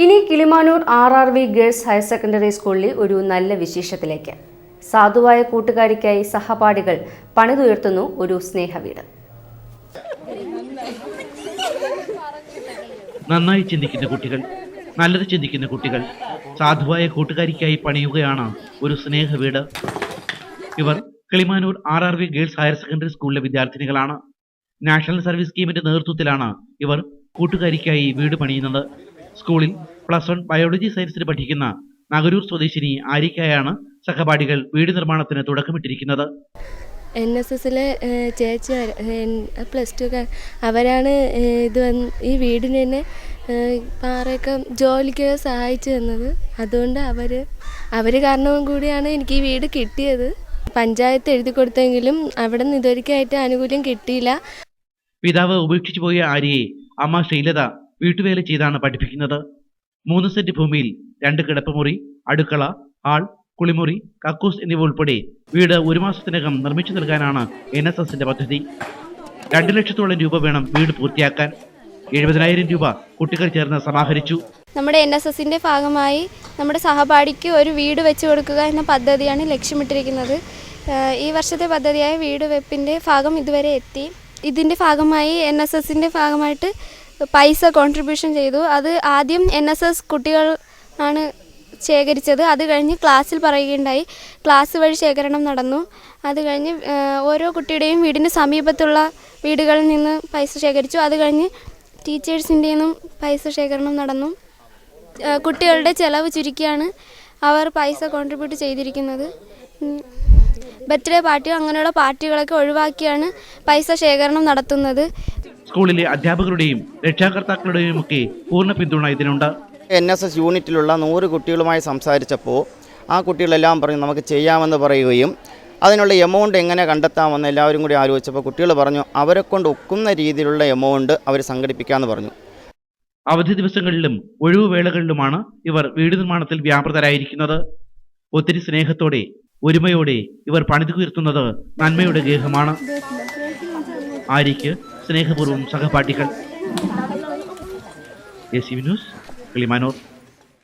ഇനി Kilimanoor RRV girls higher secondary സ്കൂളിലെ ഒരു നല്ല വിശേഷത്തിലേക്ക്. സാധുവായ കൂട്ടുകാരിക്കായി സഹപാഠികൾ പണിതുയർത്തുന്നു ഒരു സ്നേഹവീട്. നന്നായി ചിന്തിക്കുന്ന കുട്ടികൾ, നല്ലത് ചിന്തിക്കുന്ന കുട്ടികൾ സാധുവായ കൂട്ടുകാരിക്കായി പണിയുകയാണ് ഒരു സ്നേഹവീട്. ഇവർ Kilimanoor RRV girls higher secondary സ്കൂളിലെ വിദ്യാർത്ഥിനികളാണ്. നാഷണൽ സർവീസ് സ്കീമിന്റെ നേതൃത്വത്തിലാണ് ഇവർ കൂട്ടുകാരിക്കായി വീട് പണിയുന്നത്. സ്കൂളിൽ +1 ബയോളജി സയൻസിന് പഠിക്കുന്ന നഗരൂർ സ്വദേശിനി ആരിക്കയാണ് സഹപാഠികൾ വീട് നിർമ്മാണത്തിന് തുടക്കമിട്ടിരിക്കുന്നത്. NSSലെ ചേച്ചി +2 അവരാണ് ഈ വീടിന് തന്നെ പാറയൊക്കെ ജോലിക്ക് സഹായിച്ചു തന്നത്. അതുകൊണ്ട് അവർ കാരണവും കൂടിയാണ് എനിക്ക് ഈ വീട് കിട്ടിയത്. പഞ്ചായത്ത് എഴുതി കൊടുത്തെങ്കിലും അവിടെ നിന്ന് ഇതുവരെയായിട്ട് ആനുകൂല്യം കിട്ടിയില്ല. പിതാവ് ഉപേക്ഷിച്ചു പോയ ആര്യയെ അമ്മ ശ്രീലത വീട്ടുവേല ചെയ്താണ് പഠിപ്പിക്കുന്നത്. 3 സെന്റ് ഭൂമിയിൽ 2 കിടപ്പുമുറി, അടുക്കള, ഹാൾ, കുളിമുറി, കക്കൂസ് എന്നിവ ഉൾപ്പെടെ വീട് 1 മാസത്തിനകം നിർമ്മിച്ചു നൽകാനാണ് NSSന്റെ പദ്ധതി. 2 ലക്ഷത്തോളം രൂപ വേണം വീട് പൂർത്തിയാക്കാൻ. 70,000 രൂപ കുട്ടികൾ ചേർന്ന് സമാഹരിച്ചു. നമ്മുടെ NSSന്റെ ഭാഗമായി നമ്മുടെ സഹപാഠിക്ക് ഒരു വീട് വെച്ചു കൊടുക്കുക എന്ന പദ്ധതിയാണ് ലക്ഷ്യമിട്ടിരിക്കുന്നത്. ഈ വർഷത്തെ പദ്ധതിയായ വീട് വെപ്പിൻ്റെ ഭാഗം ഇതുവരെ എത്തി. ഇതിൻ്റെ ഭാഗമായി NSSന്റെ ഭാഗമായിട്ട് പൈസ കോൺട്രിബ്യൂഷൻ ചെയ്തു. അത് ആദ്യം NSS കുട്ടികൾ ആണ് ശേഖരിച്ചത്. അത് കഴിഞ്ഞ് ക്ലാസ്സിൽ പറയുകയുണ്ടായി. ക്ലാസ് വഴി ശേഖരണം നടന്നു. അത് കഴിഞ്ഞ് ഓരോ കുട്ടിയുടെയും വീടിന് സമീപത്തുള്ള വീടുകളിൽ നിന്ന് പൈസ ശേഖരിച്ചു. അത് കഴിഞ്ഞ് ടീച്ചേഴ്സിൻ്റെ നിന്നും പൈസ ശേഖരണം നടന്നു. കുട്ടികളുടെ ചെലവ് ചുരുക്കിയാണ് അവർ പൈസ കോൺട്രിബ്യൂട്ട് ചെയ്തിരിക്കുന്നത്. ബർത്ത്ഡേ പാർട്ടി അങ്ങനെയുള്ള പാർട്ടികളൊക്കെ ഒഴിവാക്കിയാണ് പൈസ ശേഖരണം നടത്തുന്നത്. സ്കൂളിലെ അധ്യാപകരുടെയും രക്ഷാകർത്താക്കളുടെയും ഒക്കെ പൂർണ്ണ പിന്തുണ ഇതിനുണ്ട്. NSS യൂണിറ്റിലുള്ള 100 കുട്ടികളുമായി സംസാരിച്ചപ്പോൾ ആ കുട്ടികളെല്ലാം പറഞ്ഞു നമുക്ക് ചെയ്യാമെന്ന് പറയുകയും അതിനുള്ള എമൗണ്ട് എങ്ങനെ കണ്ടെത്താമെന്ന് എല്ലാവരും കൂടി ആലോചിച്ചപ്പോൾ കുട്ടികൾ പറഞ്ഞു അവരെ കൊണ്ട് ഒക്കുന്ന രീതിയിലുള്ള എമൗണ്ട് അവർ സംഘടിപ്പിക്കാമെന്ന് പറഞ്ഞു. അവധി ദിവസങ്ങളിലും ഒഴിവുവേളകളിലുമാണ് ഇവർ വീട് നിർമ്മാണത്തിൽ വ്യാപൃതരായിരിക്കുന്നത്. ഒത്തിരി സ്നേഹത്തോടെ ഒരുമയോടെ ഇവർ പണിതുയർത്തുന്നത് നന്മയുടെ ഗേഹമാണ്. ആര്യയ്ക്ക് സ്നേഹപൂർവ്വം സഹപാഠികൾ. ACV news, Kilimanoor.